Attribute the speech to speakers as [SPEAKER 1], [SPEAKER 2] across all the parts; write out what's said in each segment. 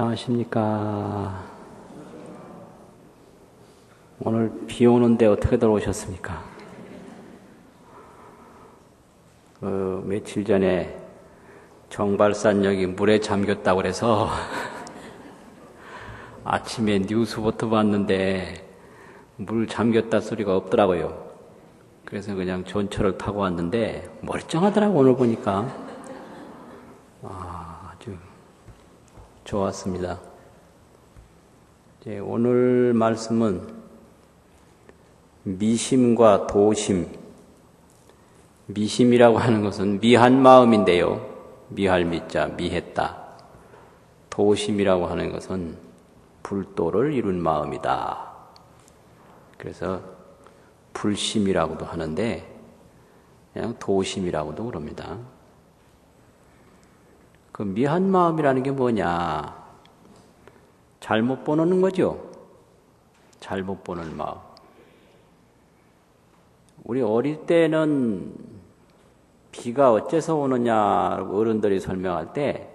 [SPEAKER 1] 안녕하십니까. 오늘 비 오는데 어떻게들 오셨습니까? 며칠 전에 정발산역이 물에 잠겼다고 그래서 아침에 뉴스부터 봤는데 물 잠겼다 소리가 없더라고요. 그래서 그냥 전철을 타고 왔는데 멀쩡하더라고. 오늘 보니까 아주 좋았습니다. 오늘 말씀은 미심과 도심. 미심이라고 하는 것은 미한 마음인데요. 미할 미자, 미했다. 도심이라고 하는 것은 불도를 이룬 마음이다. 그래서 불심이라고도 하는데 그냥 도심이라고도 그럽니다. 그 미한 마음이라는 게 뭐냐? 잘못 보는 거죠. 잘못 보는 마음. 우리 어릴 때는 비가 어째서 오느냐고 어른들이 설명할 때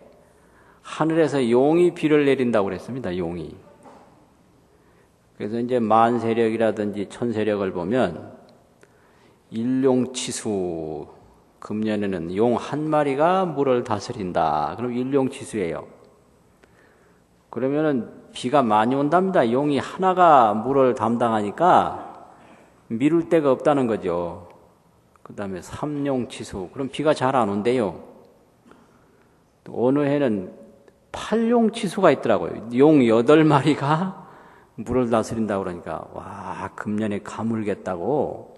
[SPEAKER 1] 하늘에서 용이 비를 내린다고 그랬습니다. 용이. 그래서 이제 만세력이라든지 천세력을 보면 일용치수, 금년에는 용 한 마리가 물을 다스린다. 그럼 일용치수예요. 그러면은 비가 많이 온답니다. 용이 하나가 물을 담당하니까 미룰 데가 없다는 거죠. 그 다음에 삼용치수. 그럼 비가 잘 안 온대요. 또 어느 해는 팔용치수가 있더라고요. 용 8마리가 물을 다스린다고 그러니까 와, 금년에 가물겠다고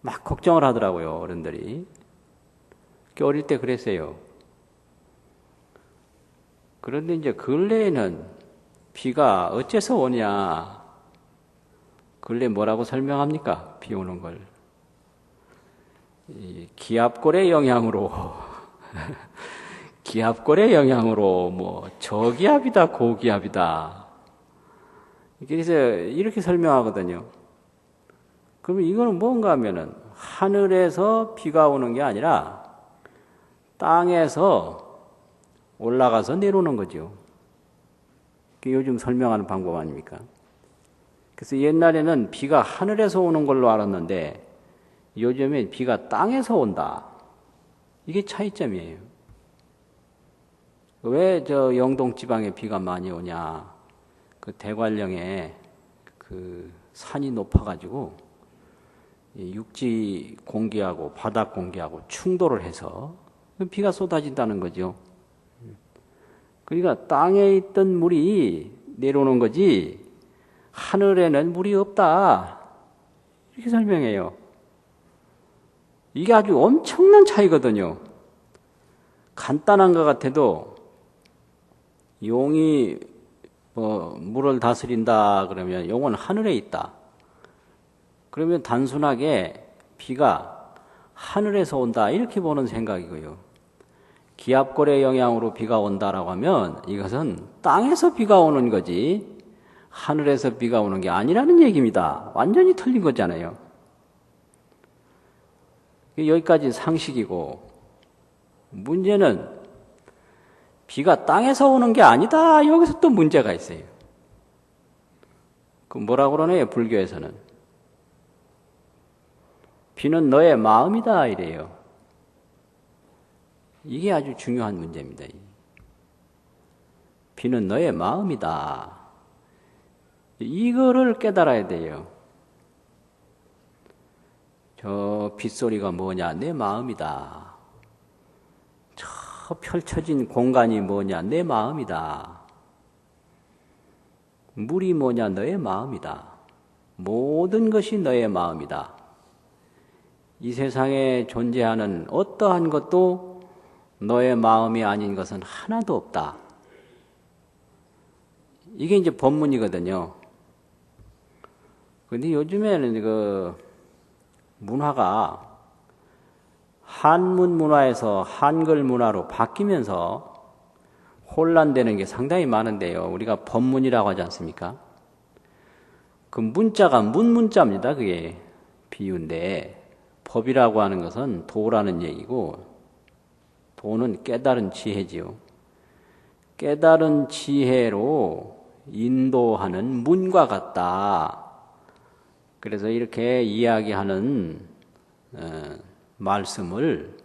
[SPEAKER 1] 막 걱정을 하더라고요. 어른들이. 어릴 때 그랬어요. 그런데 이제 근래에는 비가 어째서 오냐. 근래 뭐라고 설명합니까? 비 오는 걸. 이 기압골의 영향으로 기압골의 영향으로 뭐 저기압이다 고기압이다. 그래서 이렇게 설명하거든요. 그러면 이거는 뭔가 하면은 하늘에서 비가 오는 게 아니라 땅에서 올라가서 내려오는 거죠. 그게 요즘 설명하는 방법 아닙니까? 그래서 옛날에는 비가 하늘에서 오는 걸로 알았는데 요즘엔 비가 땅에서 온다. 이게 차이점이에요. 왜 저 영동 지방에 비가 많이 오냐? 그 대관령에 그 산이 높아가지고 육지 공기하고 바닥 공기하고 충돌을 해서 비가 쏟아진다는 거죠. 그러니까 땅에 있던 물이 내려오는 거지 하늘에는 물이 없다. 이렇게 설명해요. 이게 아주 엄청난 차이거든요. 간단한 것 같아도 용이 물을 다스린다 그러면 용은 하늘에 있다. 그러면 단순하게 비가 하늘에서 온다 이렇게 보는 생각이고요. 기압골의 영향으로 비가 온다라고 하면 이것은 땅에서 비가 오는 거지 하늘에서 비가 오는 게 아니라는 얘기입니다. 완전히 틀린 거잖아요. 여기까지 상식이고 문제는 비가 땅에서 오는 게 아니다. 여기서 또 문제가 있어요. 그 뭐라고 그러네요, 불교에서는. 비는 너의 마음이다 이래요. 이게 아주 중요한 문제입니다. 비는 너의 마음이다. 이거를 깨달아야 돼요. 저 빗소리가 뭐냐? 내 마음이다. 저 펼쳐진 공간이 뭐냐? 내 마음이다. 물이 뭐냐? 너의 마음이다. 모든 것이 너의 마음이다. 이 세상에 존재하는 어떠한 것도 너의 마음이 아닌 것은 하나도 없다. 이게 이제 법문이거든요. 근데 요즘에는 그 문화가 한문 문화에서 한글 문화로 바뀌면서 혼란되는 게 상당히 많은데요. 우리가 법문이라고 하지 않습니까? 그 문자가 문문자입니다. 그게 비유인데 법이라고 하는 것은 도라는 얘기고 도는 깨달은 지혜지요. 깨달은 지혜로 인도하는 문과 같다. 그래서 이렇게 이야기하는 말씀을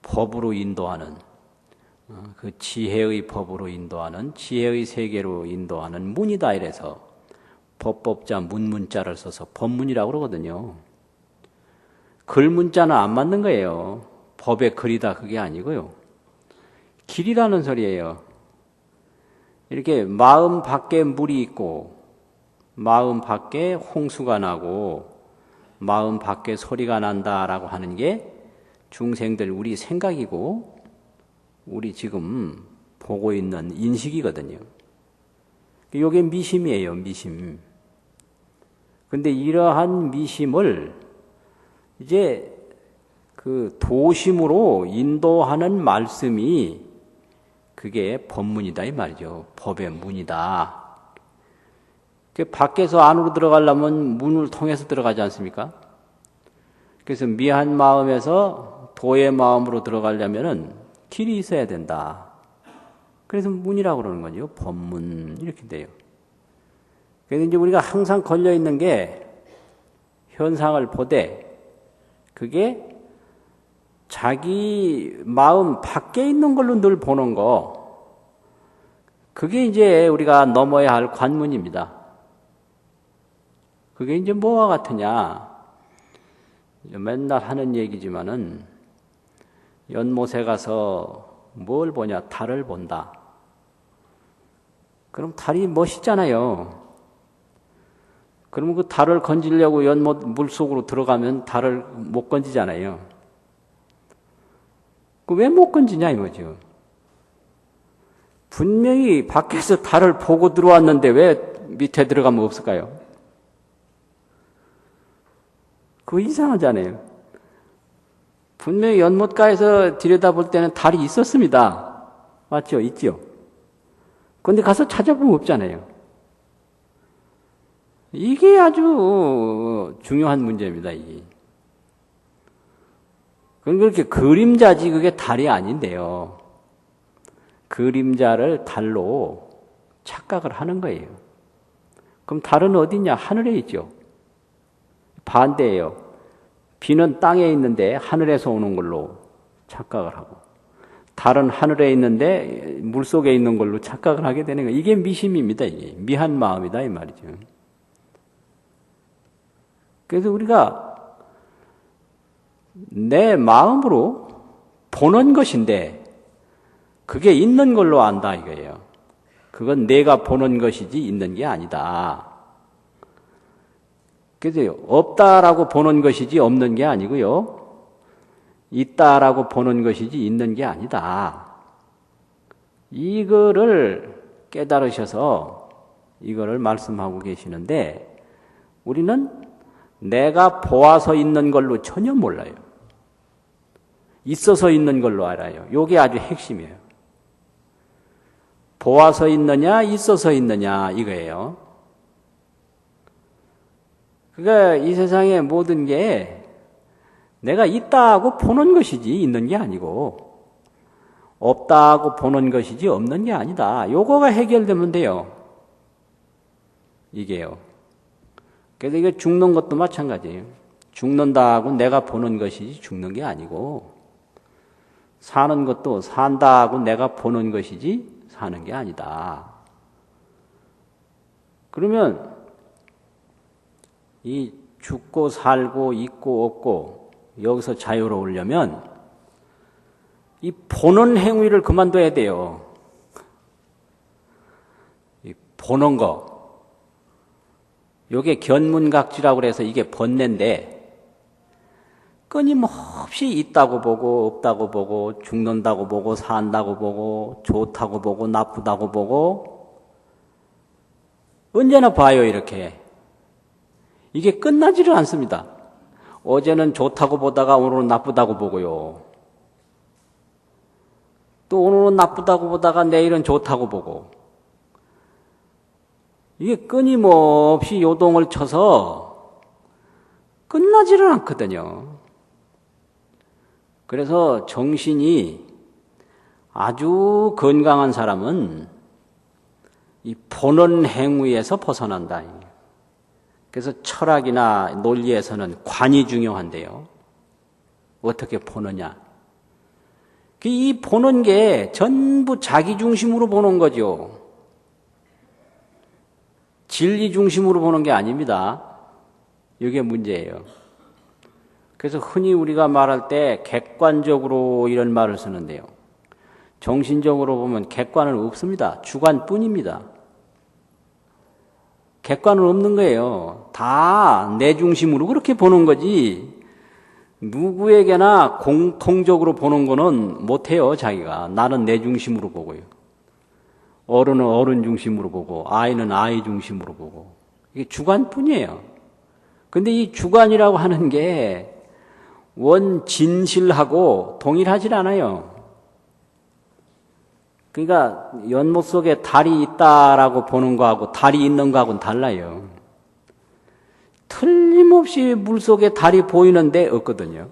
[SPEAKER 1] 법으로 인도하는, 그 지혜의 법으로 인도하는, 지혜의 세계로 인도하는 문이다 이래서 법법자 문문자를 써서 법문이라고 그러거든요. 글문자는 안 맞는 거예요. 법의 글이다 그게 아니고요. 길이라는 소리예요. 이렇게 마음 밖에 물이 있고 마음 밖에 홍수가 나고 마음 밖에 소리가 난다라고 하는 게 중생들 우리 생각이고 우리 지금 보고 있는 인식이거든요. 이게 미심이에요, 미심. 근데 이러한 미심을 이제 그 도심으로 인도하는 말씀이 그게 법문이다 이 말이죠. 법의 문이다. 밖에서 안으로 들어가려면 문을 통해서 들어가지 않습니까? 그래서 미한 마음에서 도의 마음으로 들어가려면은 길이 있어야 된다. 그래서 문이라고 그러는 거죠. 법문 이렇게 돼요. 그래서 이제 우리가 항상 걸려 있는 게 현상을 보되 그게 자기 마음 밖에 있는 걸로 늘 보는 거, 그게 이제 우리가 넘어야 할 관문입니다. 그게 이제 뭐와 같으냐? 맨날 하는 얘기지만은 연못에 가서 뭘 보냐? 달을 본다. 그럼 달이 멋있잖아요. 그러면 그 달을 건지려고 연못 물속으로 들어가면 달을 못 건지잖아요. 그 왜 못 건지냐 이거죠. 분명히 밖에서 달을 보고 들어왔는데 왜 밑에 들어가면 없을까요? 그거 이상하잖아요. 분명히 연못가에서 들여다볼 때는 달이 있었습니다. 맞죠? 있죠? 그런데 가서 찾아보면 없잖아요. 이게 아주 중요한 문제입니다. 이게. 그건 그렇게 그림자지 그게 달이 아닌데요. 그림자를 달로 착각을 하는 거예요. 그럼 달은 어디 있냐? 하늘에 있죠. 반대예요. 비는 땅에 있는데 하늘에서 오는 걸로 착각을 하고 달은 하늘에 있는데 물속에 있는 걸로 착각을 하게 되는 거예요. 이게 미심입니다. 이게 미한 마음이다 이 말이죠. 그래서 우리가 내 마음으로 보는 것인데 그게 있는 걸로 안다 이거예요. 그건 내가 보는 것이지 있는 게 아니다. 그래서 없다라고 보는 것이지 없는 게 아니고요. 있다라고 보는 것이지 있는 게 아니다. 이거를 깨달으셔서 이거를 말씀하고 계시는데 우리는 내가 보아서 있는 걸로 전혀 몰라요. 있어서 있는 걸로 알아요. 이게 아주 핵심이에요. 보아서 있느냐 있어서 있느냐 이거예요. 그러니까 이 세상의 모든 게 내가 있다고 보는 것이지 있는 게 아니고 없다고 보는 것이지 없는 게 아니다. 요거가 해결되면 돼요. 이게요. 그래서 이게 죽는 것도 마찬가지예요. 죽는다고 내가 보는 것이지 죽는 게 아니고 사는 것도 산다고 내가 보는 것이지 사는 게 아니다. 그러면 이 죽고 살고 있고 없고 여기서 자유로우려면 이 보는 행위를 그만둬야 돼요. 이 보는 거. 요게 견문각지라고 그래서 이게 번뇌인데 끊임없이 있다고 보고 없다고 보고 죽는다고 보고 산다고 보고 좋다고 보고 나쁘다고 보고 언제나 봐요 이렇게. 이게 끝나지를 않습니다. 어제는 좋다고 보다가 오늘은 나쁘다고 보고요. 또 오늘은 나쁘다고 보다가 내일은 좋다고 보고. 이게 끊임없이 요동을 쳐서 끝나지를 않거든요. 그래서 정신이 아주 건강한 사람은 이 보는 행위에서 벗어난다. 그래서 철학이나 논리에서는 관이 중요한데요. 어떻게 보느냐. 이 보는 게 전부 자기 중심으로 보는 거죠. 진리 중심으로 보는 게 아닙니다. 이게 문제예요. 그래서 흔히 우리가 말할 때 객관적으로 이런 말을 쓰는데요. 정신적으로 보면 객관은 없습니다. 주관뿐입니다. 객관은 없는 거예요. 다 내 중심으로 그렇게 보는 거지. 누구에게나 공통적으로 보는 거는 못해요, 자기가. 나는 내 중심으로 보고요. 어른은 어른 중심으로 보고, 아이는 아이 중심으로 보고. 이게 주관뿐이에요. 근데 이 주관이라고 하는 게 원 진실하고 동일하질 않아요. 그러니까 연못 속에 달이 있다라고 보는 거하고 달이 있는 거하고는 달라요. 틀림없이 물속에 달이 보이는데 없거든요.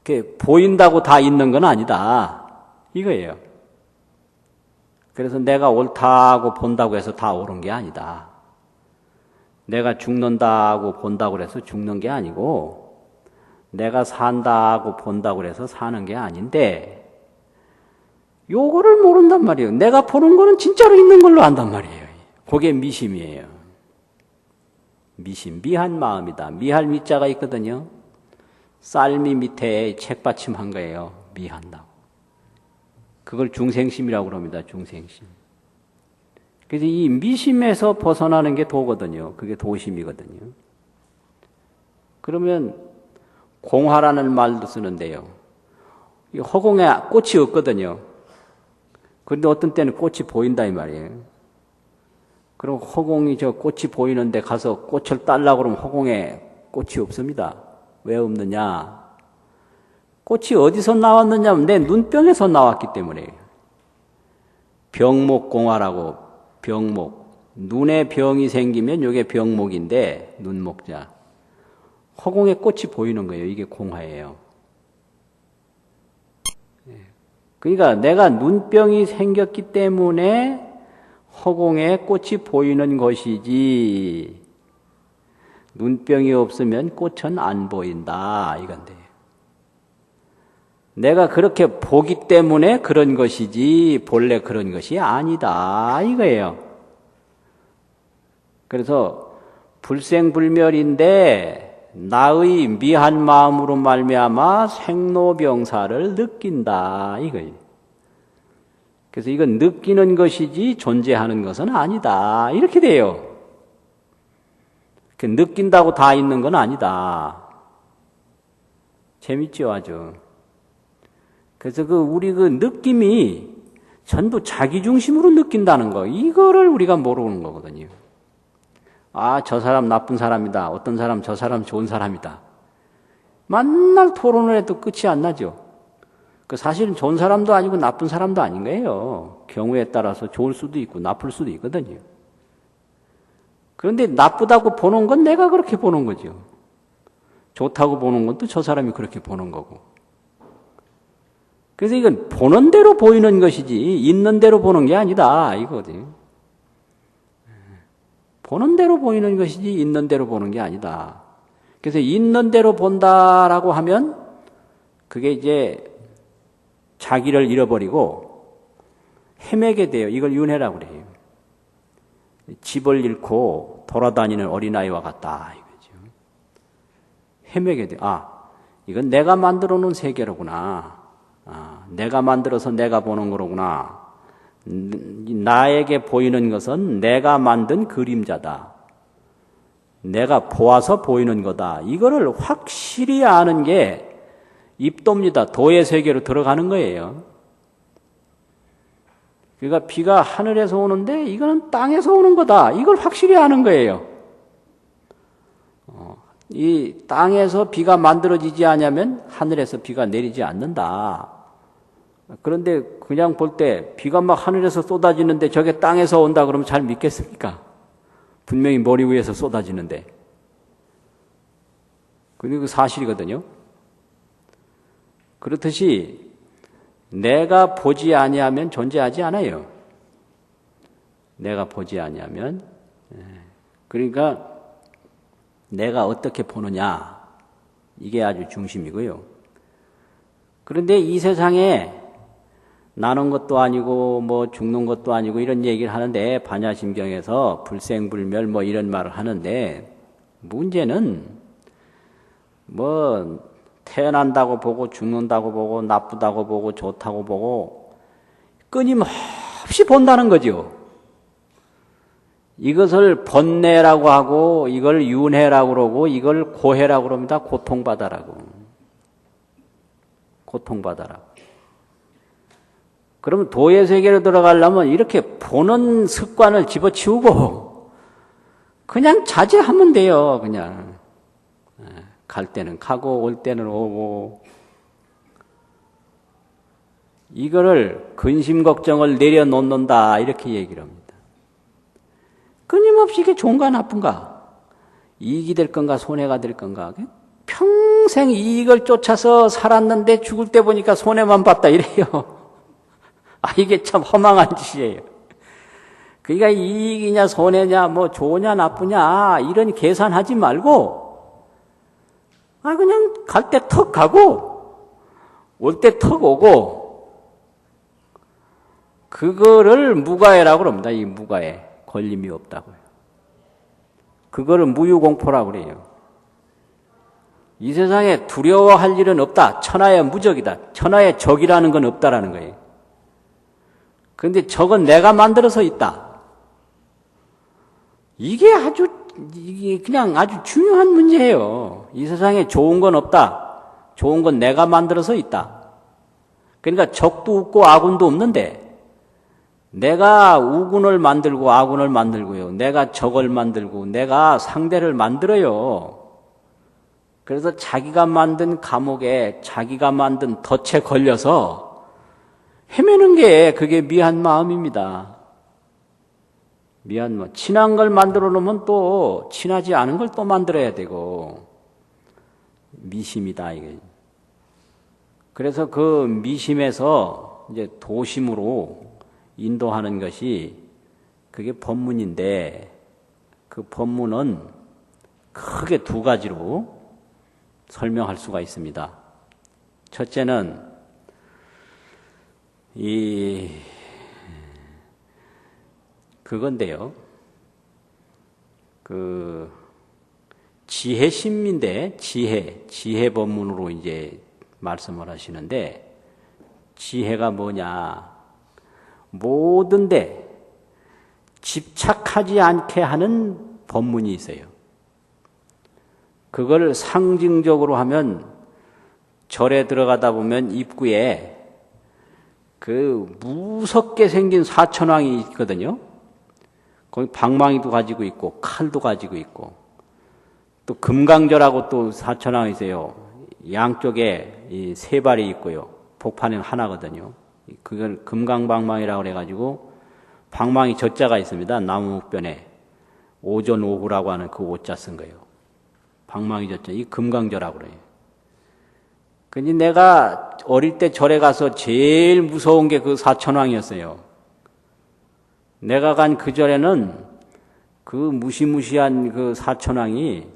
[SPEAKER 1] 그게 보인다고 다 있는 건 아니다. 이거예요. 그래서 내가 옳다고 본다고 해서 다 옳은 게 아니다. 내가 죽는다고 본다고 해서 죽는 게 아니고 내가 산다고 본다고 해서 사는 게 아닌데 요거를 모른단 말이에요. 내가 보는 거는 진짜로 있는 걸로 안단 말이에요. 그게 미심이에요. 미심, 미한 마음이다. 미할 미자가 있거든요. 쌀미 밑에 책받침한 거예요. 미한다고. 그걸 중생심이라고 그럽니다. 중생심. 그래서 이 미심에서 벗어나는 게 도거든요. 그게 도심이거든요. 그러면 공화라는 말도 쓰는데요. 이 허공에 꽃이 없거든요. 그런데 어떤 때는 꽃이 보인다 이 말이에요. 그럼 허공이 저 꽃이 보이는데 가서 꽃을 따려고 그러면 허공에 꽃이 없습니다. 왜 없느냐? 꽃이 어디서 나왔느냐 하면 내 눈병에서 나왔기 때문에. 병목공화라고 병목. 눈에 병이 생기면 이게 병목인데 눈목자. 허공에 꽃이 보이는 거예요. 이게 공화예요. 그러니까 내가 눈병이 생겼기 때문에 허공에 꽃이 보이는 것이지 눈병이 없으면 꽃은 안 보인다 이건데 내가 그렇게 보기 때문에 그런 것이지 본래 그런 것이 아니다 이거예요. 그래서 불생불멸인데 나의 미한 마음으로 말미암아 생로병사를 느낀다 이거예요. 그래서 이건 느끼는 것이지 존재하는 것은 아니다 이렇게 돼요. 느낀다고 다 있는 건 아니다. 재밌죠 아주. 그래서 우리 느낌이 전부 자기 중심으로 느낀다는 거 이거를 우리가 모르는 거거든요. 아, 저 사람 나쁜 사람이다. 어떤 사람 저 사람 좋은 사람이다. 만날 토론을 해도 끝이 안 나죠. 사실은 좋은 사람도 아니고 나쁜 사람도 아닌 거예요. 경우에 따라서 좋을 수도 있고 나쁠 수도 있거든요. 그런데 나쁘다고 보는 건 내가 그렇게 보는 거죠. 좋다고 보는 건 또 저 사람이 그렇게 보는 거고. 그래서 이건 보는 대로 보이는 것이지 있는 대로 보는 게 아니다 이거거든요. 보는 대로 보이는 것이지 있는 대로 보는 게 아니다. 그래서 있는 대로 본다라고 하면 그게 이제 자기를 잃어버리고 헤매게 돼요. 이걸 윤회라고 그래요. 집을 잃고 돌아다니는 어린아이와 같다 이거죠. 헤매게 돼요. 아, 이건 내가 만들어 놓은 세계로구나. 아, 내가 만들어서 내가 보는 거로구나. 나에게 보이는 것은 내가 만든 그림자다. 내가 보아서 보이는 거다. 이거를 확실히 아는 게 입도입니다. 도의 세계로 들어가는 거예요. 그러니까 비가 하늘에서 오는데 이거는 땅에서 오는 거다. 이걸 확실히 아는 거예요. 이 땅에서 비가 만들어지지 않으면 하늘에서 비가 내리지 않는다. 그런데 그냥 볼 때 비가 막 하늘에서 쏟아지는데 저게 땅에서 온다 그러면 잘 믿겠습니까? 분명히 머리 위에서 쏟아지는데. 그게 사실이거든요. 그렇듯이 내가 보지 아니하면 존재하지 않아요. 내가 보지 아니하면. 그러니까 내가 어떻게 보느냐, 이게 아주 중심이고요. 그런데 이 세상에 나는 것도 아니고 뭐 죽는 것도 아니고 이런 얘기를 하는데, 반야심경에서 불생불멸 뭐 이런 말을 하는데, 문제는 뭐 태어난다고 보고 죽는다고 보고 나쁘다고 보고 좋다고 보고 끊임없이 본다는 거죠. 이것을 번뇌라고 하고 이걸 윤회라고 그러고 이걸 고해라고 그럽니다. 고통받아라고. 고통받아라고. 그러면 도의 세계로 들어가려면 이렇게 보는 습관을 집어치우고 그냥 자제하면 돼요. 그냥 갈 때는 가고 올 때는 오고, 이거를 근심 걱정을 내려놓는다 이렇게 얘기를 합니다. 끊임없이 이게 좋은가 나쁜가, 이익이 될 건가 손해가 될 건가, 평생 이익을 쫓아서 살았는데 죽을 때 보니까 손해만 봤다 이래요. 이게 참 허망한 짓이에요. 그러니까 이익이냐 손해냐 뭐 좋으냐 나쁘냐 이런 계산하지 말고 그냥 갈 때 턱 가고 올 때 턱 오고, 그거를 무가해라고 그럽니다. 이 무가해, 걸림이 없다고요. 그거를 무유공포라고 그래요. 이 세상에 두려워할 일은 없다. 천하의 무적이다. 천하의 적이라는 건 없다라는 거예요. 그런데 적은 내가 만들어서 있다. 이게 그냥 아주 중요한 문제예요. 이 세상에 좋은 건 없다. 좋은 건 내가 만들어서 있다. 그러니까 적도 없고 아군도 없는데, 내가 우군을 만들고 아군을 만들고요. 내가 적을 만들고 내가 상대를 만들어요. 그래서 자기가 만든 감옥에 자기가 만든 덫에 걸려서 헤매는 게 그게 미한 마음입니다. 미안, 친한 걸 만들어 놓으면 또 친하지 않은 걸 또 만들어야 되고, 미심이다, 이게. 그래서 그 미심에서 이제 도심으로 인도하는 것이 그게 법문인데, 그 법문은 크게 두 가지로 설명할 수가 있습니다. 첫째는 그건데요. 지혜심인데, 지혜 법문으로 이제 말씀을 하시는데, 지혜가 뭐냐? 모든데 집착하지 않게 하는 법문이 있어요. 그걸 상징적으로 하면, 절에 들어가다 보면 입구에 그 무섭게 생긴 사천왕이 있거든요. 거기 방망이도 가지고 있고 칼도 가지고 있고, 또 금강절하고 또 사천왕이 있어요. 양쪽에 이 세 발이 있고요. 복판에는 하나거든요. 그걸 금강방망이라고 그래가지고, 방망이 젖자가 있습니다. 나무 목변에 오전오후라고 하는 그 오자 쓴 거예요. 방망이 젖자, 이 금강절하고 그래요. 근데 내가 어릴 때 절에 가서 제일 무서운 게 그 사천왕이었어요. 내가 간 그 절에는 그 무시무시한 그 사천왕이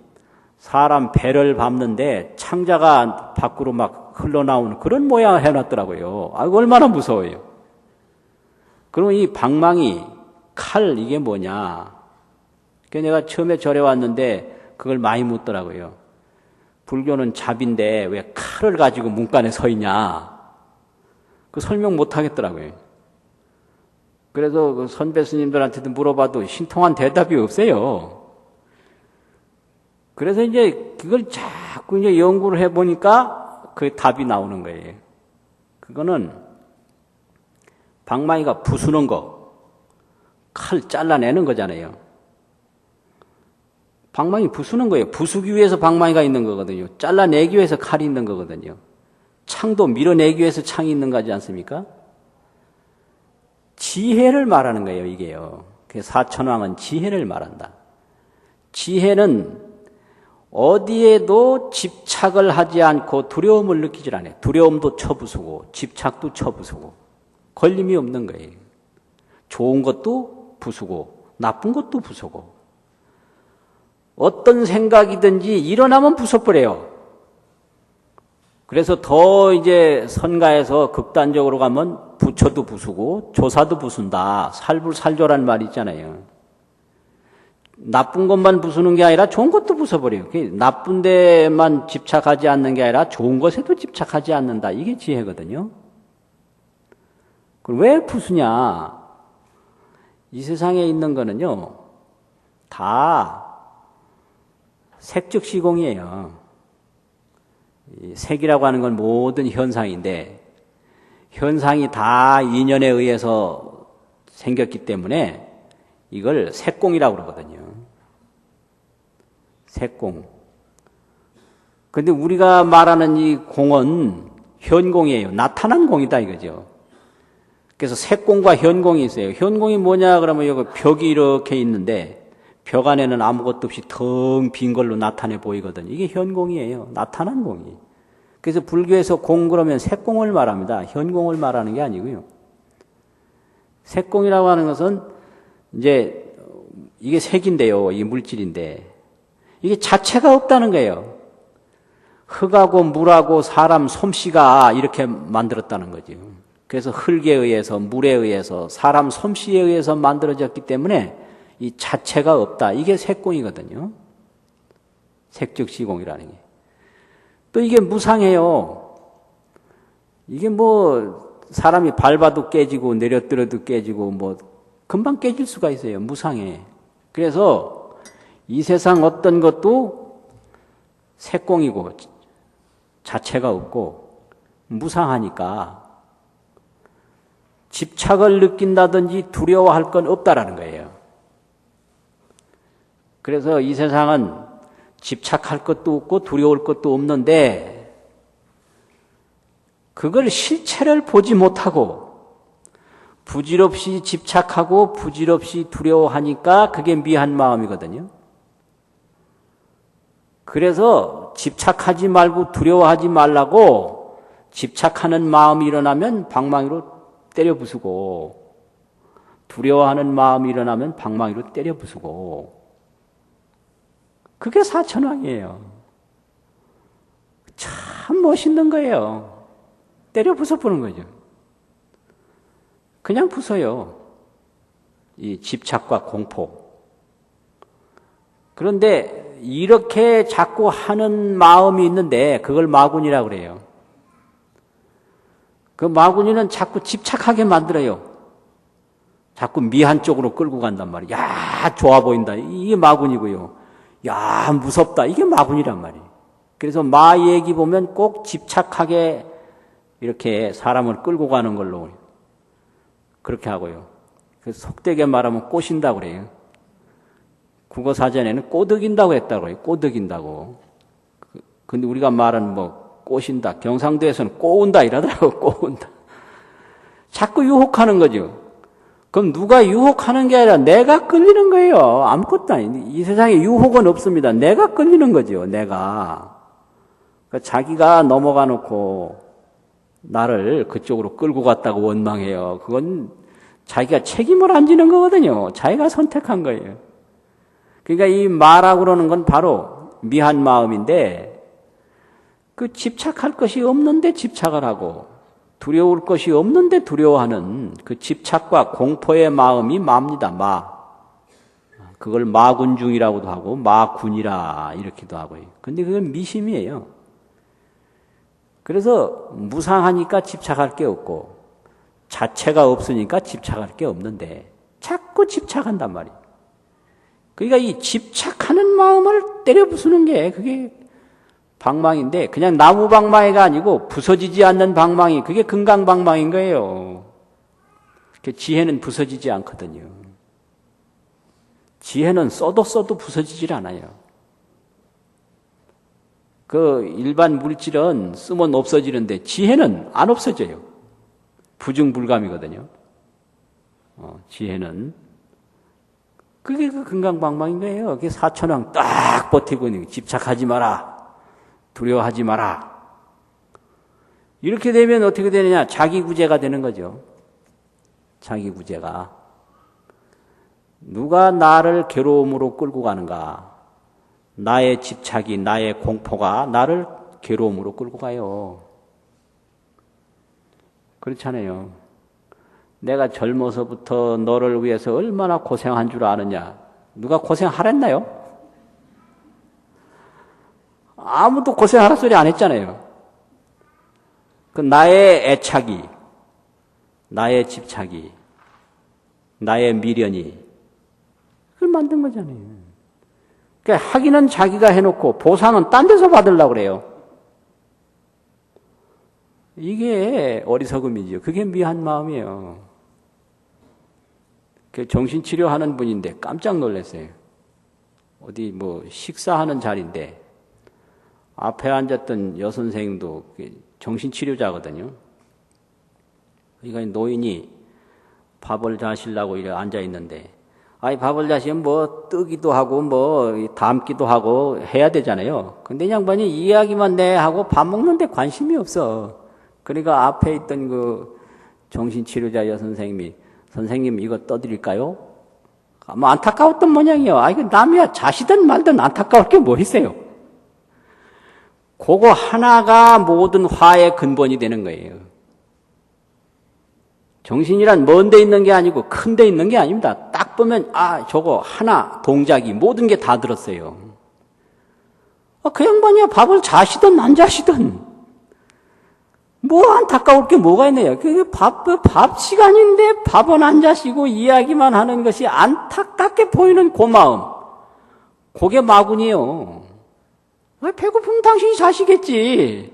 [SPEAKER 1] 사람 배를 밟는데 창자가 밖으로 막 흘러나오는 그런 모양을 해놨더라고요. 얼마나 무서워요. 그럼 이 방망이, 칼, 이게 뭐냐? 그래서 내가 처음에 절에 왔는데 그걸 많이 묻더라고요. 불교는 잡인데 왜 칼을 가지고 문간에 서 있냐? 그 설명 못 하겠더라고요. 그래서 그 선배 스님들한테도 물어봐도 신통한 대답이 없어요. 그래서 이제 그걸 자꾸 이제 연구를 해보니까 그 답이 나오는 거예요. 그거는 방망이가 부수는 거, 칼 잘라내는 거잖아요. 방망이 부수는 거예요. 부수기 위해서 방망이가 있는 거거든요. 잘라내기 위해서 칼이 있는 거거든요. 창도 밀어내기 위해서 창이 있는 거지 않습니까? 지혜를 말하는 거예요, 이게요. 그래서 사천왕은 지혜를 말한다. 지혜는 어디에도 집착을 하지 않고 두려움을 느끼질 않아요. 두려움도 쳐부수고 집착도 쳐부수고 걸림이 없는 거예요. 좋은 것도 부수고 나쁜 것도 부수고 어떤 생각이든지 일어나면 부숴버려요. 그래서 더 이제 선가에서 극단적으로 가면 부처도 부수고 조사도 부순다. 살불살조란 말이 있잖아요. 나쁜 것만 부수는 게 아니라 좋은 것도 부숴버려요. 나쁜 데만 집착하지 않는 게 아니라 좋은 것에도 집착하지 않는다. 이게 지혜거든요. 그럼 왜 부수냐? 이 세상에 있는 거는요, 다 색즉 시공이에요. 색이라고 하는 건 모든 현상인데, 현상이 다 인연에 의해서 생겼기 때문에 이걸 색공이라고 그러거든요. 색공. 근데 우리가 말하는 이 공은 현공이에요. 나타난 공이다 이거죠. 그래서 색공과 현공이 있어요. 현공이 뭐냐 그러면 여기 벽이 이렇게 있는데 벽 안에는 아무것도 없이 텅 빈 걸로 나타내 보이거든요. 이게 현공이에요. 나타난 공이. 그래서 불교에서 공 그러면 색공을 말합니다. 현공을 말하는 게 아니고요. 색공이라고 하는 것은 이제 이게 색인데요. 이게 물질인데 이게 자체가 없다는 거예요. 흙하고 물하고 사람 솜씨가 이렇게 만들었다는 거죠. 그래서 흙에 의해서 물에 의해서 사람 솜씨에 의해서 만들어졌기 때문에 이 자체가 없다. 이게 색공이거든요. 색즉시공이라는 게. 또 이게 무상해요. 이게 뭐 사람이 밟아도 깨지고 내려뜨려도 깨지고 뭐 금방 깨질 수가 있어요. 무상해. 그래서 이 세상 어떤 것도 색공이고 자체가 없고 무상하니까 집착을 느낀다든지 두려워할 건 없다라는 거예요. 그래서 이 세상은 집착할 것도 없고 두려울 것도 없는데 그걸 실체를 보지 못하고 부질없이 집착하고 부질없이 두려워하니까 그게 미한 마음이거든요. 그래서 집착하지 말고 두려워하지 말라고 집착하는 마음이 일어나면 방망이로 때려 부수고 두려워하는 마음이 일어나면 방망이로 때려 부수고 그게 사천왕이에요. 참 멋있는 거예요. 때려 부숴보는 거죠. 그냥 부숴요. 이 집착과 공포. 그런데 이렇게 자꾸 하는 마음이 있는데 그걸 마군이라고 그래요. 그 마군이는 자꾸 집착하게 만들어요. 자꾸 미한 쪽으로 끌고 간단 말이에요. 야, 좋아 보인다. 이게 마군이고요. 야, 무섭다. 이게 마군이란 말이에요. 그래서 마 얘기 보면 꼭 집착하게 이렇게 사람을 끌고 가는 걸로 그렇게 하고요. 그래서 속되게 말하면 꼬신다고 그래요. 국어사전에는 꼬드긴다고 했다고 해요. 꼬드긴다고. 근데 우리가 말은 뭐 꼬신다. 경상도에서는 꼬운다 이러더라고. 꼬운다. 자꾸 유혹하는 거죠. 그럼 누가 유혹하는 게 아니라 내가 끌리는 거예요. 아무것도 아닌데. 이 세상에 유혹은 없습니다. 내가 끌리는 거죠. 내가. 그러니까 자기가 넘어가 놓고 나를 그쪽으로 끌고 갔다고 원망해요. 그건 자기가 책임을 안 지는 거거든요. 자기가 선택한 거예요. 그러니까 이 마라고 그러는 건 바로 미한 마음인데 그 집착할 것이 없는데 집착을 하고 두려울 것이 없는데 두려워하는 그 집착과 공포의 마음이 마입니다. 마. 그걸 마군중이라고도 하고 마군이라 이렇게도 하고요. 근데 그건 미심이에요. 그래서 무상하니까 집착할 게 없고 자체가 없으니까 집착할 게 없는데 자꾸 집착한단 말이에요. 그러니까 이 집착하는 마음을 때려 부수는 게 그게 방망인데 그냥 나무 방망이가 아니고 부서지지 않는 방망이 그게 금강방망인 거예요. 지혜는 부서지지 않거든요. 지혜는 써도 부서지질 않아요. 그 일반 물질은 쓰면 없어지는데 지혜는 안 없어져요. 부증불감이거든요. 지혜는 그게 그 금강방망인 거예요. 그게 사천왕 딱 버티고 있는 게 집착하지 마라. 두려워하지 마라. 이렇게 되면 어떻게 되느냐? 자기구제가 되는 거죠. 자기구제가. 누가 나를 괴로움으로 끌고 가는가? 나의 집착이, 나의 공포가 나를 괴로움으로 끌고 가요. 그렇잖아요. 내가 젊어서부터 너를 위해서 얼마나 고생한 줄 아느냐? 누가 고생하랬나요? 아무도 고생하라 소리 안 했잖아요. 그 나의 애착이, 나의 집착이, 나의 미련이 그걸 만든 거잖아요. 그러니까 학위는 자기가 해놓고 보상은 딴 데서 받으려고 그래요. 이게 어리석음이죠. 그게 미한 마음이에요. 정신치료하는 분인데 깜짝 놀랐어요. 어디 뭐 식사하는 자리인데 앞에 앉았던 여선생님도 정신치료자거든요. 그러니까 노인이 밥을 자시려고 이렇게 앉아있는데 아니 밥을 자시면 뭐 뜨기도 하고 뭐 담기도 하고 해야 되잖아요. 근데 이 양반이 이야기만 내 하고 밥 먹는데 관심이 없어. 그러니까 앞에 있던 그 정신치료자 여선생님이 선생님 이거 떠드릴까요? 뭐 안타까웠던 모양이에요. 아 이거 남이야 자시든 말든 안타까울 게 뭐 있어요. 그거 하나가 모든 화의 근본이 되는 거예요. 정신이란 먼 데 있는 게 아니고 큰 데 있는 게 아닙니다. 딱 보면 아 저거 하나 동작이 모든 게 다 들었어요. 그 양반이야 밥을 자시든 안 자시든 뭐 안타까울 게 뭐가 있네요. 그게 밥 시간인데 밥은 안 자시고 이야기만 하는 것이 안타깝게 보이는 그 마음. 그게 마군이에요. 배고프면 당신이 자시겠지.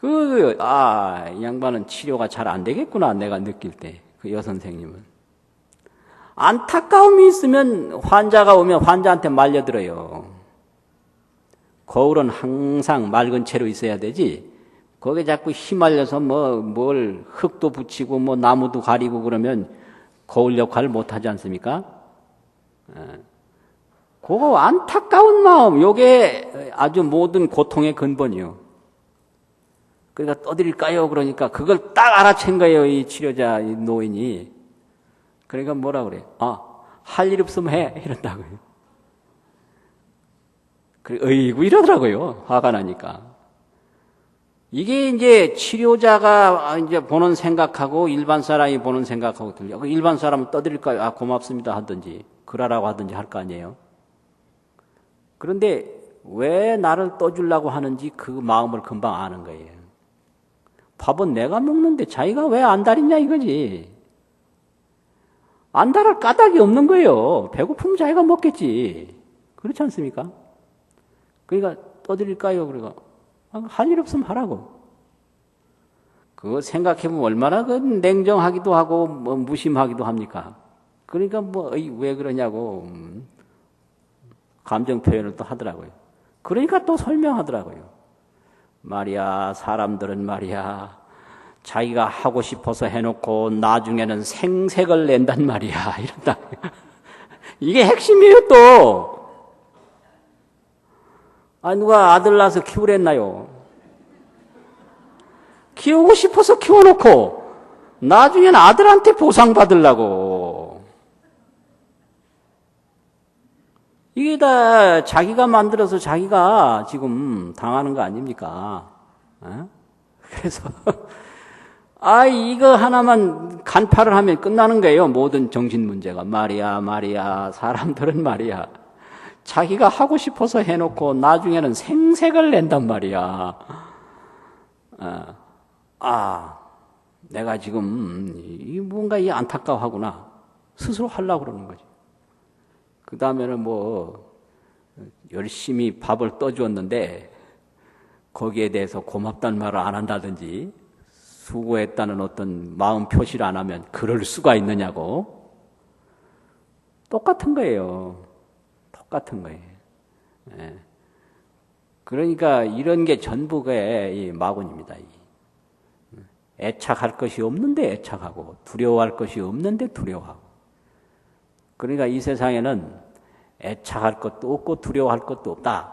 [SPEAKER 1] 이 양반은 치료가 잘 안 되겠구나, 내가 느낄 때. 그 여선생님은. 안타까움이 있으면 환자가 오면 환자한테 말려들어요. 거울은 항상 맑은 채로 있어야 되지. 거기에 자꾸 휘말려서 뭘 흙도 붙이고 나무도 가리고 그러면 거울 역할을 못 하지 않습니까? 그거 안타까운 마음, 요게 아주 모든 고통의 근본이요. 그러니까 떠드릴까요? 그러니까 그걸 딱 알아챈 거예요, 이 치료자, 이 노인이. 그러니까 뭐라 그래? 할 일 없으면 해. 이런다고요. 그래, 어이구, 이러더라고요. 화가 나니까. 이게 이제 치료자가 이제 보는 생각하고 일반 사람이 보는 생각하고 틀려. 일반 사람은 떠드릴까요? 고맙습니다. 하든지, 그러라고 하든지 할 거 아니에요. 그런데 왜 나를 떠주려고 하는지 그 마음을 금방 아는 거예요. 밥은 내가 먹는데 자기가 왜 안달이냐 이거지. 안달할 까닭이 없는 거예요. 배고프면 자기가 먹겠지. 그렇지 않습니까? 그러니까 떠드릴까요? 그러니까 할 일 없으면 하라고. 그거 생각해보면 얼마나 그 냉정하기도 하고 무심하기도 합니까? 그러니까 왜 그러냐고 감정 표현을 또 하더라고요. 그러니까 또 설명하더라고요. 말이야, 사람들은 말이야, 자기가 하고 싶어서 해놓고 나중에는 생색을 낸단 말이야. 이런다. 이게 핵심이에요, 또. 누가 아들 낳아서 키우랬나요? 키우고 싶어서 키워놓고 나중에는 아들한테 보상받으려고. 이게 다 자기가 만들어서 자기가 지금 당하는 거 아닙니까? 그래서 이거 하나만 간파를 하면 끝나는 거예요. 모든 정신 문제가. 말이야, 사람들은 말이야, 자기가 하고 싶어서 해놓고 나중에는 생색을 낸단 말이야. 내가 지금 뭔가 안타까워하구나. 스스로 하려고 그러는 거지. 그 다음에는 열심히 밥을 떠주었는데 거기에 대해서 고맙다는 말을 안 한다든지 수고했다는 어떤 마음 표시를 안 하면 그럴 수가 있느냐고. 똑같은 거예요. 똑같은 거예요. 예. 그러니까 이런 게 전부가 이 마군입니다. 애착할 것이 없는데 애착하고 두려워할 것이 없는데 두려워하고 그러니까 이 세상에는 애착할 것도 없고 두려워할 것도 없다.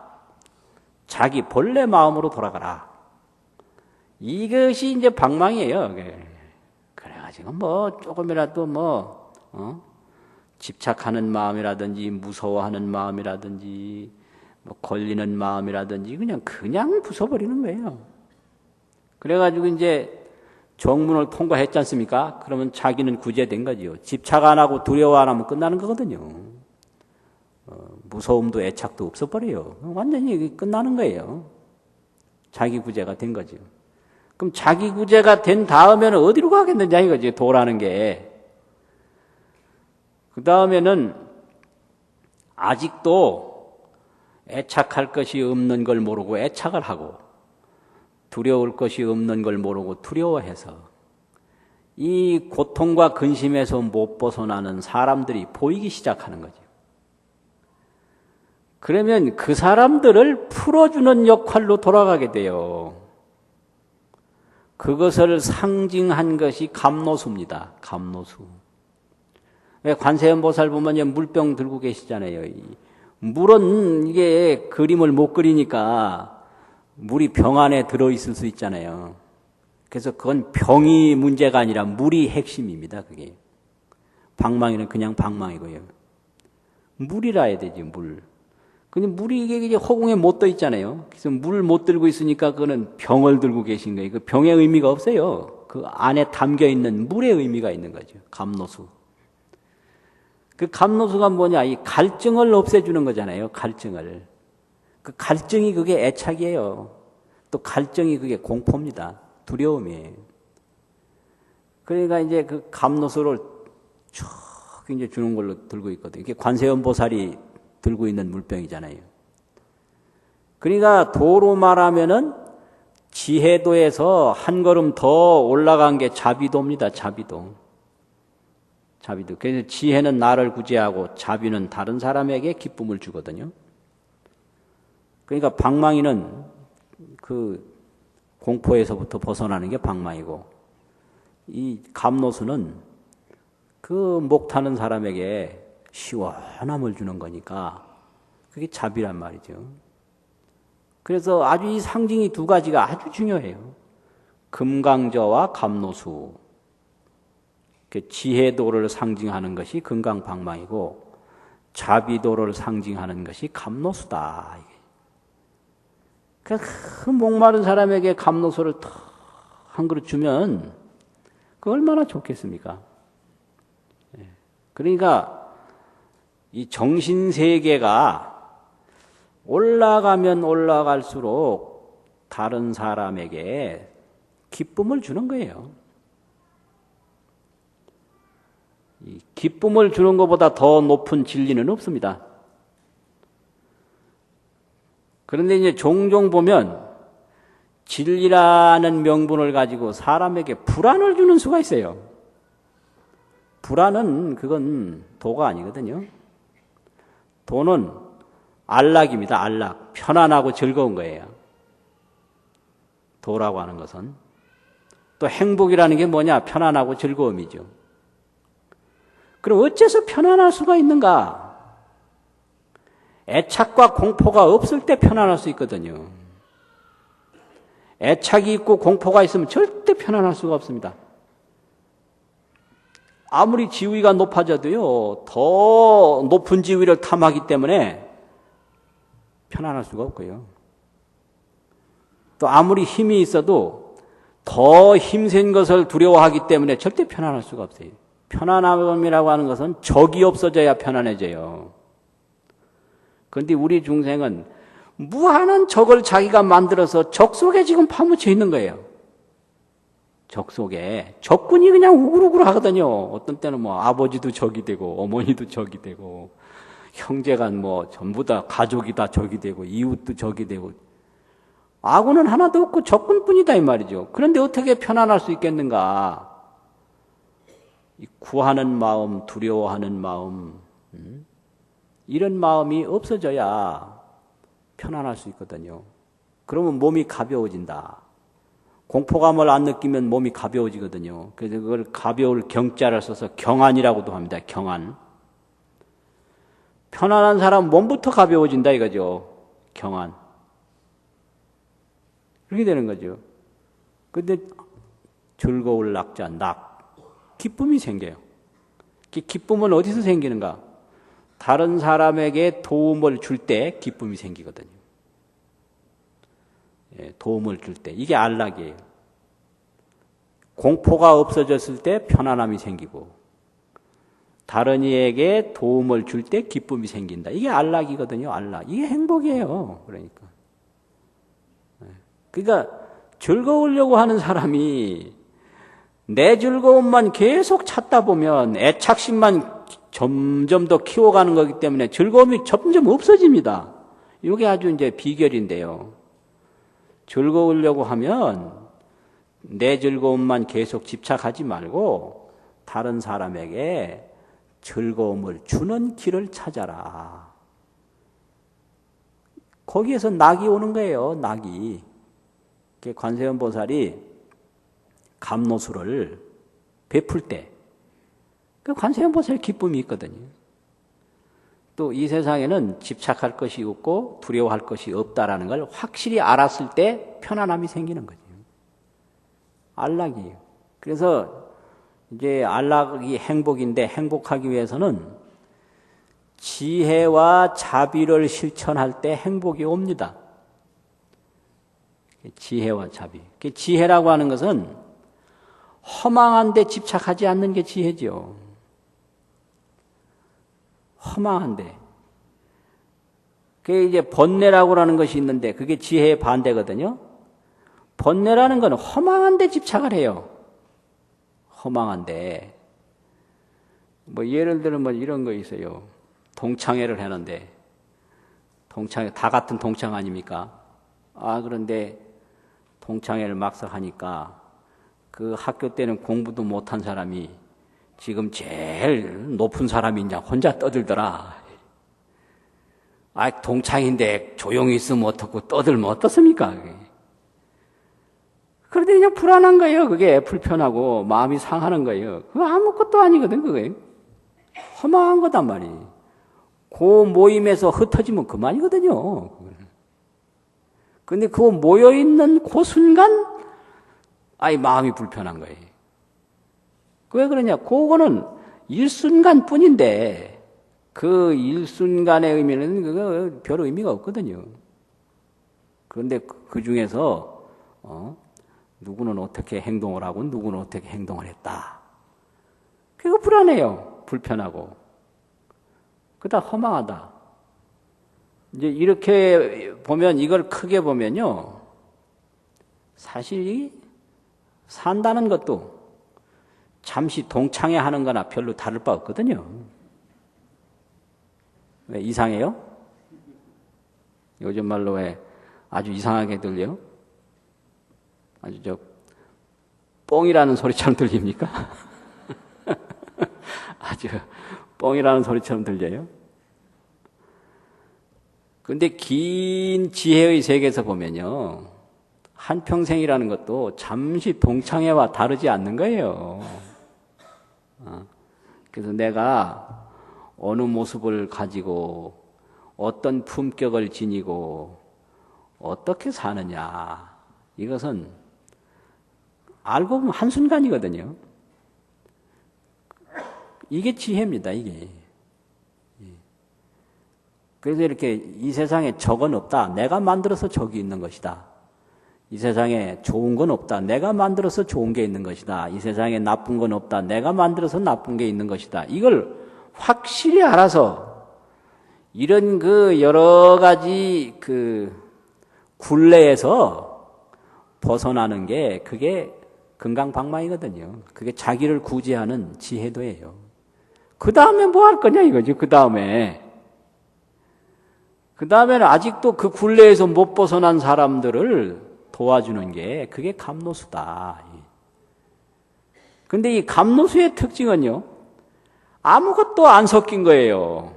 [SPEAKER 1] 자기 본래 마음으로 돌아가라. 이것이 이제 방망이에요. 그래가지고 뭐 조금이라도 집착하는 마음이라든지 무서워하는 마음이라든지 뭐 걸리는 마음이라든지 그냥 부숴버리는 거예요. 그래가지고 이제 정문을 통과했지 않습니까? 그러면 자기는 구제된 거지요. 집착 안 하고 두려워 안 하면 끝나는 거거든요. 무서움도 애착도 없어버려요. 완전히 끝나는 거예요. 자기 구제가 된 거죠. 그럼 자기 구제가 된 다음에는 어디로 가겠느냐 이거지, 도라는 게. 그 다음에는 아직도 애착할 것이 없는 걸 모르고 애착을 하고 두려울 것이 없는 걸 모르고 두려워해서 이 고통과 근심에서 못 벗어나는 사람들이 보이기 시작하는 거죠. 그러면 그 사람들을 풀어주는 역할로 돌아가게 돼요. 그것을 상징한 것이 감노수입니다. 감노수. 관세음보살 보면 물병 들고 계시잖아요. 물은 이게 그림을 못 그리니까 물이 병 안에 들어있을 수 있잖아요. 그래서 그건 병이 문제가 아니라 물이 핵심입니다. 그게. 방망이는 그냥 방망이고요. 물이라 해야 되지, 물. 근데 물이 이게 허공에 못 떠 있잖아요. 그래서 물 못 들고 있으니까 그거는 병을 들고 계신 거예요. 그 병의 의미가 없어요. 그 안에 담겨 있는 물의 의미가 있는 거죠. 감노수. 그 감노수가 뭐냐? 이 갈증을 없애주는 거잖아요. 갈증을. 그 갈증이 그게 애착이에요. 또 갈증이 그게 공포입니다. 두려움이에요. 그러니까 이제 그 감노수를 쭉 이제 주는 걸로 들고 있거든요. 이게 관세음보살이 들고 있는 물병이잖아요. 그러니까 도로 말하면은 지혜도에서 한 걸음 더 올라간 게 자비도입니다. 자비도. 자비도. 그래서 지혜는 나를 구제하고 자비는 다른 사람에게 기쁨을 주거든요. 그러니까 방망이는 그 공포에서부터 벗어나는 게 방망이고 이 감노수는 그 목 타는 사람에게 시원함을 주는 거니까 그게 자비란 말이죠. 그래서 아주 이 상징이 두 가지가 아주 중요해요. 금강저와 감노수. 지혜도를 상징하는 것이 금강방망이고 자비도를 상징하는 것이 감노수다. 그 목마른 사람에게 감노수를 한 그릇 주면 그 얼마나 좋겠습니까? 그러니까 이 정신세계가 올라가면 올라갈수록 다른 사람에게 기쁨을 주는 거예요. 이 기쁨을 주는 것보다 더 높은 진리는 없습니다. 그런데 이제 종종 보면 진리라는 명분을 가지고 사람에게 불안을 주는 수가 있어요. 불안은 그건 도가 아니거든요. 도는 안락입니다. 안락. 편안하고 즐거운 거예요. 도라고 하는 것은. 또 행복이라는 게 뭐냐? 편안하고 즐거움이죠. 그럼 어째서 편안할 수가 있는가? 애착과 공포가 없을 때 편안할 수 있거든요. 애착이 있고 공포가 있으면 절대 편안할 수가 없습니다. 아무리 지위가 높아져도요, 더 높은 지위를 탐하기 때문에 편안할 수가 없고요. 또 아무리 힘이 있어도 더 힘센 것을 두려워하기 때문에 절대 편안할 수가 없어요. 편안함이라고 하는 것은 적이 없어져야 편안해져요. 그런데 우리 중생은 무한한 적을 자기가 만들어서 적 속에 지금 파묻혀 있는 거예요. 적 속에. 적군이 그냥 우글우글 하거든요. 어떤 때는 뭐 아버지도 적이 되고 어머니도 적이 되고 형제간 뭐 전부 다 가족이 다 적이 되고 이웃도 적이 되고 아군은 하나도 없고 적군뿐이다 이 말이죠. 그런데 어떻게 편안할 수 있겠는가? 구하는 마음, 두려워하는 마음, 이런 마음이 없어져야 편안할 수 있거든요. 그러면 몸이 가벼워진다. 공포감을 안 느끼면 몸이 가벼워지거든요. 그래서 그걸 가벼울 경자를 써서 경안이라고도 합니다. 경안. 편안한 사람 몸부터 가벼워진다 이거죠. 경안. 그렇게 되는 거죠. 근데 즐거울 낙자, 기쁨이 생겨요. 기쁨은 어디서 생기는가? 다른 사람에게 도움을 줄 때 기쁨이 생기거든요. 도움을 줄 때. 이게 안락이에요. 공포가 없어졌을 때 편안함이 생기고, 다른 이에게 도움을 줄 때 기쁨이 생긴다. 이게 안락이거든요, 안락. 이게 행복이에요. 그러니까 즐거우려고 하는 사람이 내 즐거움만 계속 찾다 보면 애착심만 점점 더 키워가는 거기 때문에 즐거움이 점점 없어집니다. 이게 아주 이제 비결인데요. 즐거우려고 하면 내 즐거움만 계속 집착하지 말고 다른 사람에게 즐거움을 주는 길을 찾아라. 거기에서 낙이 오는 거예요, 낙이. 관세음 보살이 감노수를 베풀 때, 그 관세음 보살의 기쁨이 있거든요. 또 이 세상에는 집착할 것이 없고 두려워할 것이 없다라는 걸 확실히 알았을 때 편안함이 생기는 거죠. 안락이에요. 그래서 이제 안락이 행복인데 행복하기 위해서는 지혜와 자비를 실천할 때 행복이 옵니다. 지혜와 자비. 지혜라고 하는 것은 허망한 데 집착하지 않는 게 지혜죠. 허망한 데. 그게 이제 번뇌라고 하는 것이 있는데 그게 지혜의 반대거든요. 번뇌라는 건 허망한 데 집착을 해요. 허망한 데. 예를 들면 이런 거 있어요. 동창회를 하는데, 동창회, 다 같은 동창 아닙니까? 그런데 동창회를 막상 하니까 그 학교 때는 공부도 못한 사람이 지금 제일 높은 사람이 이제 혼자 떠들더라. 동창인데 조용히 있으면 어떻고 떠들면 어떻습니까? 그런데 그냥 불안한 거예요. 그게 불편하고 마음이 상하는 거예요. 그거 아무것도 아니거든, 그게. 허망한 거단 말이에요. 그 모임에서 흩어지면 그만이거든요. 근데 그 모여있는 그 순간, 마음이 불편한 거예요. 왜 그러냐? 그거는 일순간 뿐인데, 그 일순간의 의미는 그거 별 의미가 없거든요. 그런데 그 중에서, 누구는 어떻게 행동을 하고 누구는 어떻게 행동을 했다. 그거 불안해요. 불편하고. 그다 허망하다. 이제 이렇게 보면 이걸 크게 보면요. 사실 산다는 것도 잠시 동창회 하는 거나 별로 다를 바 없거든요. 왜 이상해요? 요즘 말로 왜 아주 이상하게 들려? 아주 뽕이라는 소리처럼 들립니까? 아주 뽕이라는 소리처럼 들려요. 그런데 긴 지혜의 세계에서 보면요. 한평생이라는 것도 잠시 동창회와 다르지 않는 거예요. 그래서 내가 어느 모습을 가지고 어떤 품격을 지니고 어떻게 사느냐. 이것은 알고 보면 한순간이거든요. 이게 지혜입니다, 이게. 그래서 이렇게 이 세상에 적은 없다. 내가 만들어서 적이 있는 것이다. 이 세상에 좋은 건 없다. 내가 만들어서 좋은 게 있는 것이다. 이 세상에 나쁜 건 없다. 내가 만들어서 나쁜 게 있는 것이다. 이걸 확실히 알아서 이런 그 여러 가지 그 굴레에서 벗어나는 게 그게 금강방망이거든요. 그게 자기를 구제하는 지혜도예요. 그 다음에 뭐 할 거냐 이거지. 그 다음에는 아직도 그 굴레에서 못 벗어난 사람들을 도와주는 게 그게 감노수다. 근데 이 감노수의 특징은요. 아무것도 안 섞인 거예요.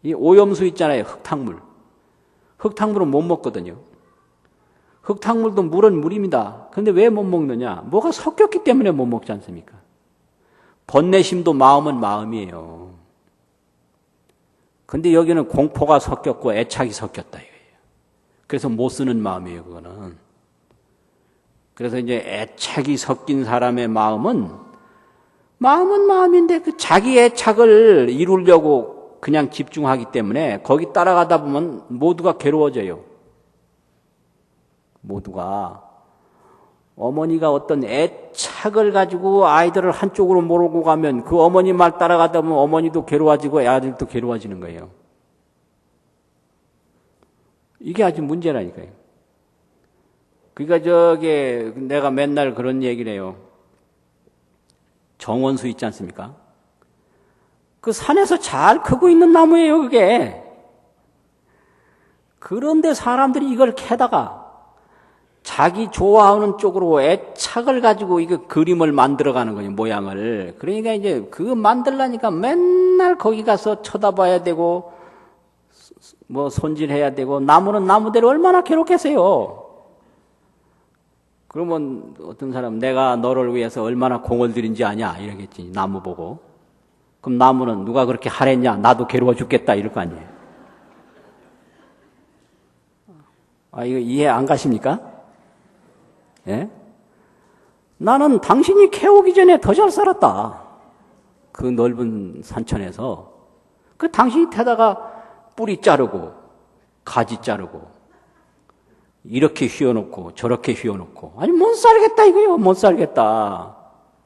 [SPEAKER 1] 이 오염수 있잖아요. 흙탕물. 흙탕물은 못 먹거든요. 흙탕물도 물은 물입니다. 그런데 왜 못 먹느냐? 뭐가 섞였기 때문에 못 먹지 않습니까? 번뇌심도 마음은 마음이에요. 근데 여기는 공포가 섞였고 애착이 섞였다 이거예요. 그래서 못 쓰는 마음이에요, 그거는. 그래서 이제 애착이 섞인 사람의 마음은 마음인데 그 자기 애착을 이루려고 그냥 집중하기 때문에 거기 따라가다 보면 모두가 괴로워져요. 모두가. 어머니가 어떤 애착을 가지고 아이들을 한쪽으로 몰고 가면 그 어머니 말 따라가다 보면 어머니도 괴로워지고 아들도 괴로워지는 거예요. 이게 아주 문제라니까요. 그러니까 내가 맨날 그런 얘기를 해요. 정원수 있지 않습니까? 그 산에서 잘 크고 있는 나무예요, 그게. 그런데 사람들이 이걸 캐다가 자기 좋아하는 쪽으로 애착을 가지고 이거 그림을 만들어가는 거예요, 모양을. 그러니까 이제 그거 만들려니까 맨날 거기 가서 쳐다봐야 되고, 뭐 손질해야 되고, 나무는 나무대로 얼마나 괴롭겠어요. 그러면 어떤 사람, 내가 너를 위해서 얼마나 공을 들인지 아냐? 이러겠지, 나무 보고. 그럼 나무는 누가 그렇게 하랬냐? 나도 괴로워 죽겠다, 이럴 거 아니에요. 이거 이해 안 가십니까? 예? 나는 당신이 캐오기 전에 더 잘 살았다. 그 넓은 산천에서. 그 당신이 태다가 뿌리 자르고, 가지 자르고, 이렇게 휘어놓고, 저렇게 휘어놓고. 아니, 못 살겠다, 이거요. 못 살겠다.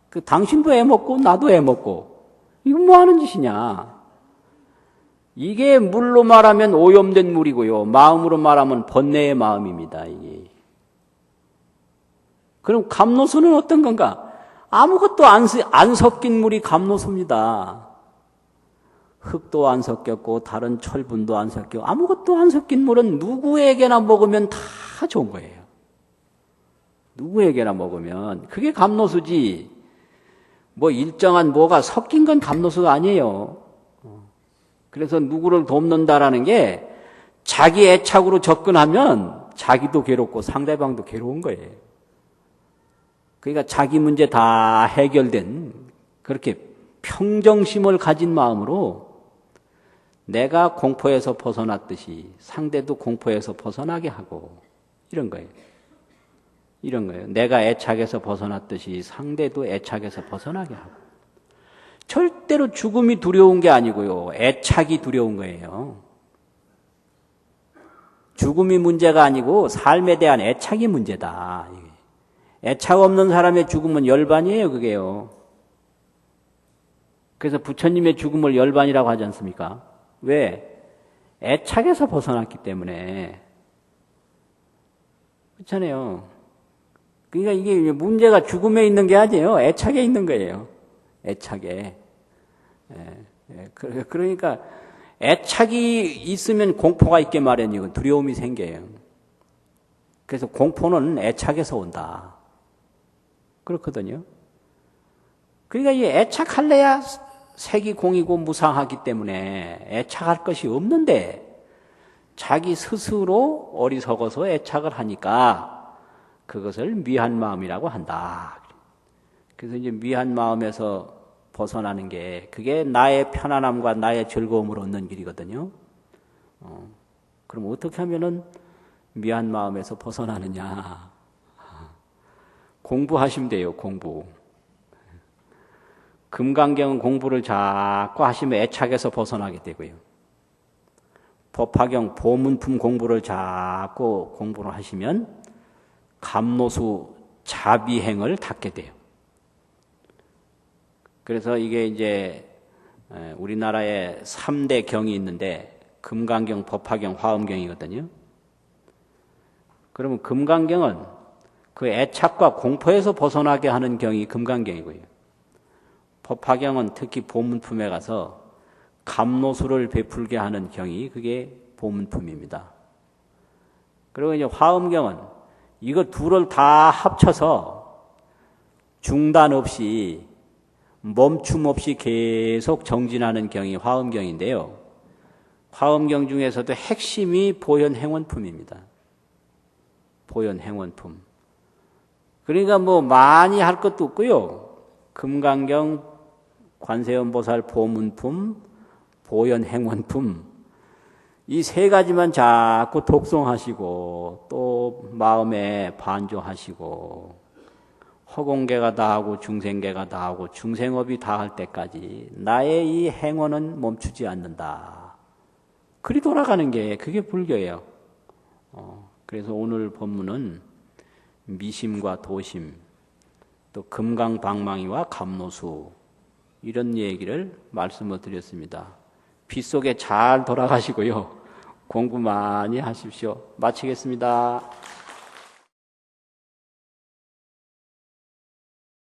[SPEAKER 1] 그 당신도 애먹고, 나도 애먹고. 이거 뭐 하는 짓이냐. 이게 물로 말하면 오염된 물이고요. 마음으로 말하면 번뇌의 마음입니다, 이게. 그럼 감노수는 어떤 건가? 아무것도 안 섞인 물이 감노수입니다. 흙도 안 섞였고 다른 철분도 안 섞여 아무것도 안 섞인 물은 누구에게나 먹으면 다 좋은 거예요. 누구에게나 먹으면 그게 감노수지. 뭐 일정한 뭐가 섞인 건 감노수가 아니에요. 그래서 누구를 돕는다라는 게 자기 애착으로 접근하면 자기도 괴롭고 상대방도 괴로운 거예요. 그러니까 자기 문제 다 해결된 그렇게 평정심을 가진 마음으로 내가 공포에서 벗어났듯이 상대도 공포에서 벗어나게 하고 이런 거예요. 이런 거예요. 내가 애착에서 벗어났듯이 상대도 애착에서 벗어나게 하고. 절대로 죽음이 두려운 게 아니고요. 애착이 두려운 거예요. 죽음이 문제가 아니고 삶에 대한 애착이 문제다. 애착 없는 사람의 죽음은 열반이에요, 그게요. 그래서 부처님의 죽음을 열반이라고 하지 않습니까? 왜? 애착에서 벗어났기 때문에. 그렇잖아요. 그러니까 이게 문제가 죽음에 있는 게 아니에요. 애착에 있는 거예요. 애착에. 그러니까 애착이 있으면 공포가 있게 마련이고 두려움이 생겨요. 그래서 공포는 애착에서 온다. 그렇거든요. 그러니까 이 애착할래야 색이 공이고 무상하기 때문에 애착할 것이 없는데 자기 스스로 어리석어서 애착을 하니까 그것을 미한 마음이라고 한다. 그래서 이제 미한 마음에서 벗어나는 게 그게 나의 편안함과 나의 즐거움을 얻는 길이거든요. 그럼 어떻게 하면은 미한 마음에서 벗어나느냐? 공부하시면 돼요, 공부. 금강경은 공부를 자꾸 하시면 애착에서 벗어나게 되고요. 법화경, 보문품 공부를 자꾸 공부를 하시면 감노수 자비행을 닦게 돼요. 그래서 이게 이제 우리나라에 3대 경이 있는데 금강경, 법화경, 화엄경이거든요. 그러면 금강경은 그 애착과 공포에서 벗어나게 하는 경이 금강경이고요. 법화경은 특히 보문품에 가서 감노수를 베풀게 하는 경이 그게 보문품입니다. 그리고 이제 화엄경은 이거 둘을 다 합쳐서 중단 없이 멈춤 없이 계속 정진하는 경이 화엄경인데요. 화엄경 중에서도 핵심이 보현행원품입니다. 보현행원품. 그러니까 뭐 많이 할 것도 없고요. 금강경, 관세음보살 보문품, 보현행원품 이 세 가지만 자꾸 독송하시고 또 마음에 반조하시고 허공계가 다하고 중생계가 다하고 중생업이 다할 때까지 나의 이 행원은 멈추지 않는다. 그리 돌아가는 게 그게 불교예요. 그래서 오늘 본문은 미심과 도심, 또 금강방망이와 감노수 이런 얘기를 말씀을 드렸습니다. 빗속에 잘 돌아가시고요. 공부 많이 하십시오. 마치겠습니다.